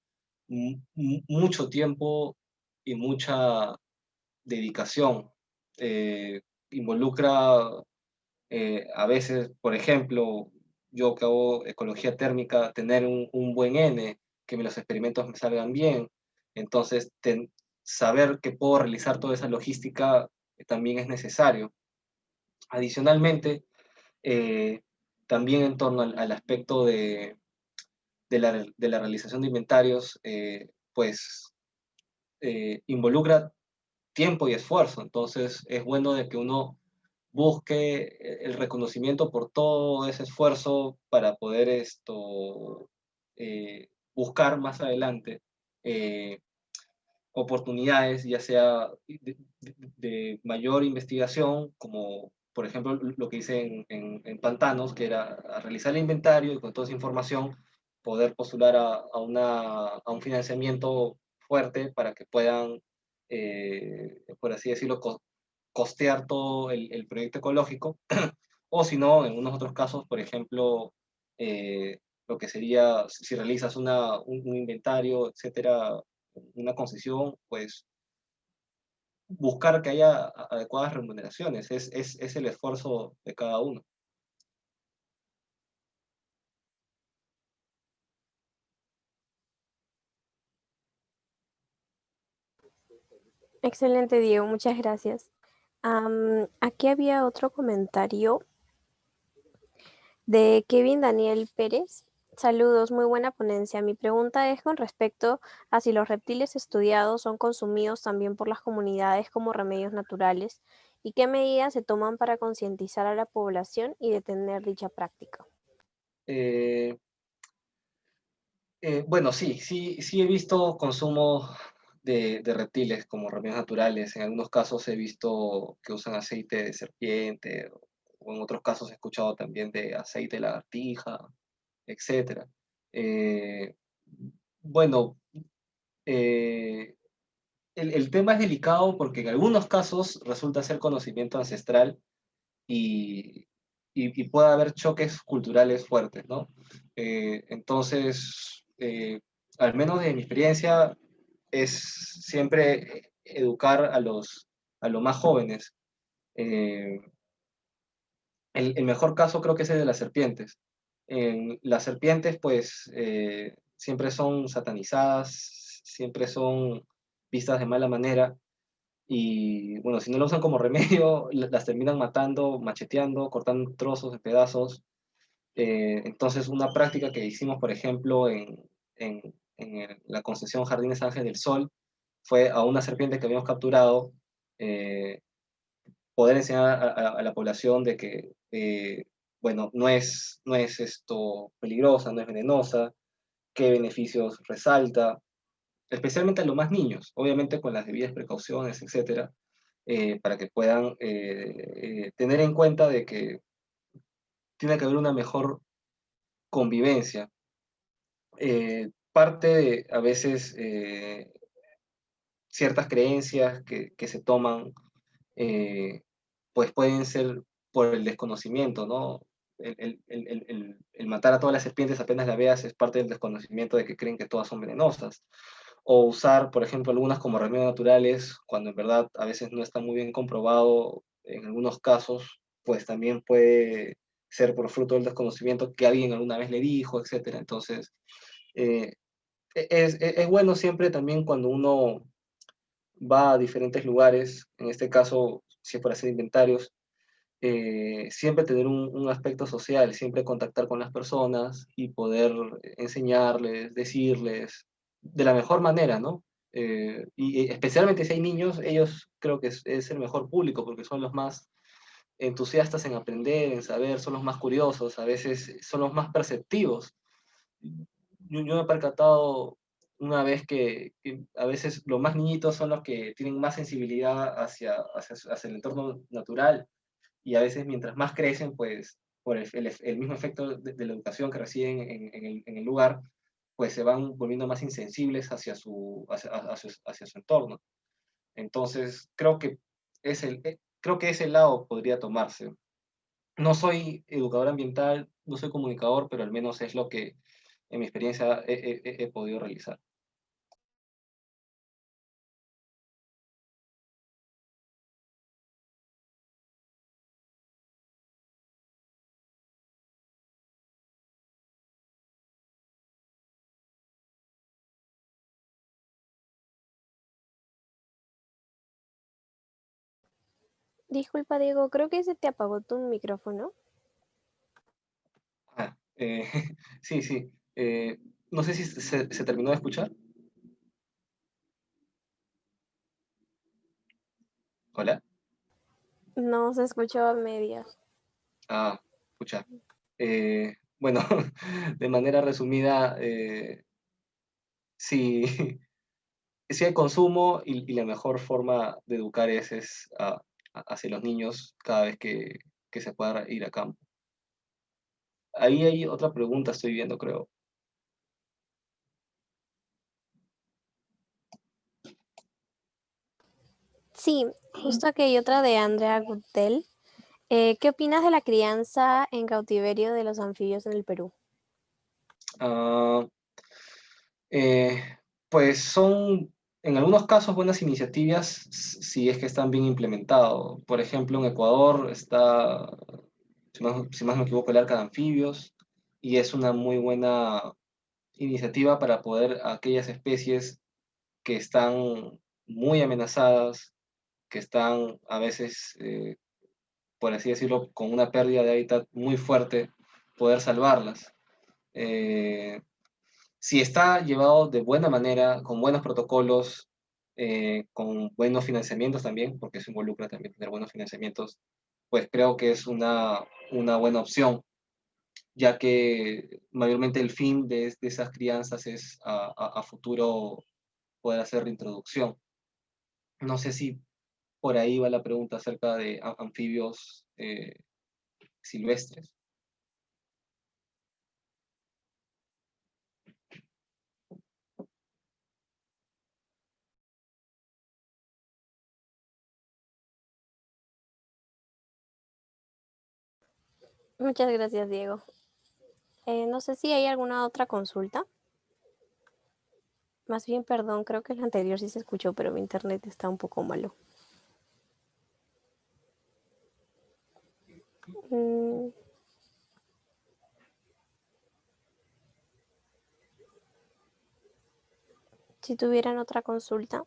mucho tiempo y mucha dedicación. Eh, Involucra a veces, por ejemplo, yo que hago ecología térmica, tener un buen N, que los experimentos me salgan bien. Entonces, saber que puedo realizar toda esa logística también es necesario. Adicionalmente, eh, también en torno al aspecto de la realización de inventarios, pues involucra tiempo y esfuerzo. Entonces, es bueno de que uno busque el reconocimiento por todo ese esfuerzo para poder buscar más adelante eh, oportunidades, ya sea de mayor investigación, como por ejemplo lo que hice en Pantanos, que era a realizar el inventario y con toda esa información poder postular a un financiamiento fuerte para que puedan, por así decirlo, costear todo el proyecto ecológico, o si no, en unos otros casos, por ejemplo, lo que sería, si realizas un inventario, etcétera, una concesión, pues buscar que haya adecuadas remuneraciones, es el esfuerzo de cada uno. Excelente, Diego, muchas gracias. Aquí había otro comentario de Kevin Daniel Pérez. Saludos, muy buena ponencia. Mi pregunta es con respecto a si los reptiles estudiados son consumidos también por las comunidades como remedios naturales y qué medidas se toman para concientizar a la población y detener dicha práctica. Eh, bueno, sí he visto consumo de reptiles como remedios naturales. En algunos casos he visto que usan aceite de serpiente, o en otros casos he escuchado también de aceite de lagartija, etcétera. Eh, bueno, eh, el tema es delicado porque en algunos casos resulta ser conocimiento ancestral, y, y puede haber choques culturales fuertes, ¿no? Entonces, al menos de mi experiencia, es siempre educar a los más jóvenes. Eh, el mejor caso creo que es el de las serpientes. Las serpientes, pues, siempre son satanizadas, siempre son vistas de mala manera, y bueno, si no lo usan como remedio, las terminan matando, macheteando, cortando trozos de pedazos. Entonces, una práctica que hicimos, por ejemplo, la concesión Jardines Ángel del Sol, fue a una serpiente que habíamos capturado, eh, poder enseñar a la población de que, bueno, no es esto peligrosa, no es venenosa, qué beneficios resalta, especialmente a los más niños, obviamente con las debidas precauciones, etcétera, para que puedan tener en cuenta de que tiene que haber una mejor convivencia. Parte de, a veces, ciertas creencias que se toman, eh, pues pueden ser por el desconocimiento, ¿no? El matar a todas las serpientes apenas la veas es parte del desconocimiento de que creen que todas son venenosas. O usar, por ejemplo, algunas como remedios naturales, cuando en verdad a veces no está muy bien comprobado, en algunos casos, pues también puede ser por fruto del desconocimiento que alguien alguna vez le dijo, etcétera. Entonces, eh, es bueno siempre también cuando uno va a diferentes lugares, en este caso, si es para hacer inventarios, siempre tener un aspecto social, siempre contactar con las personas y poder enseñarles, decirles, de la mejor manera, ¿no? Y especialmente si hay niños, ellos creo que es el mejor público porque son los más entusiastas en aprender, en saber, son los más curiosos, a veces son los más perceptivos. Yo me he percatado una vez que a veces los más niñitos son los que tienen más sensibilidad hacia el entorno natural, y a veces mientras más crecen, pues por el mismo efecto de la educación que reciben en el lugar, pues se van volviendo más insensibles hacia su entorno. Entonces, creo que ese lado podría tomarse. No soy educador ambiental, no soy comunicador, pero al menos es lo que en mi experiencia he podido realizar. Disculpa, Diego, creo que se te apagó tu micrófono. Ah, sí, sí. No sé si se terminó de escuchar. Hola. No se escuchó a medias. Ah, escucha. Bueno, de manera resumida, sí, sí hay consumo, y la mejor forma de educar hacia los niños cada vez que se pueda ir a campo. Ahí hay otra pregunta, estoy viendo, creo. Sí, justo aquí hay otra de Andrea Gudel. ¿Qué opinas de la crianza en cautiverio de los anfibios en el Perú? Ah, eh, pues son, en algunos casos, buenas iniciativas si es que están bien implementados. Por ejemplo, en Ecuador está, si más no me equivoco, el Arca de Anfibios, y es una muy buena iniciativa para poder aquellas especies que están muy amenazadas, que están a veces, por así decirlo, con una pérdida de hábitat muy fuerte, poder salvarlas. Eh, si está llevado de buena manera, con buenos protocolos, con buenos financiamientos también, porque eso involucra también tener buenos financiamientos, pues creo que es una buena opción, ya que mayormente el fin de esas crianzas es a futuro poder hacer reintroducción. No sé si por ahí va la pregunta acerca de anfibios silvestres. Muchas gracias, Diego. No sé si hay alguna otra consulta. Más bien, perdón, creo que el anterior sí se escuchó, pero mi internet está un poco malo. Mm, si tuvieran otra consulta.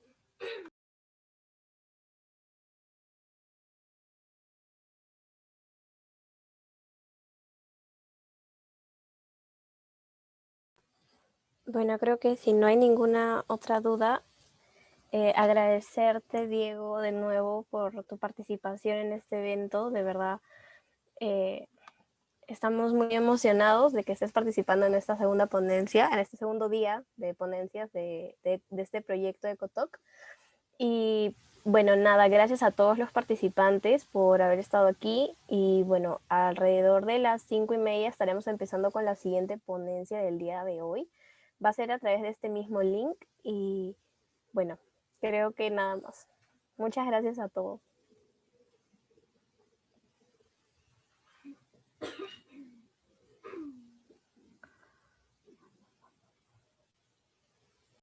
Bueno, creo que si no hay ninguna otra duda, agradecerte, Diego, de nuevo por tu participación en este evento. De verdad, eh, estamos muy emocionados de que estés participando en esta segunda ponencia, en este segundo día de ponencias de este proyecto de Ecotalk. Y bueno, nada, gracias a todos los participantes por haber estado aquí. Y bueno, alrededor de las 5:30 estaremos empezando con la siguiente ponencia del día de hoy. Va a ser a través de este mismo link y bueno, creo que nada más. Muchas gracias a todos.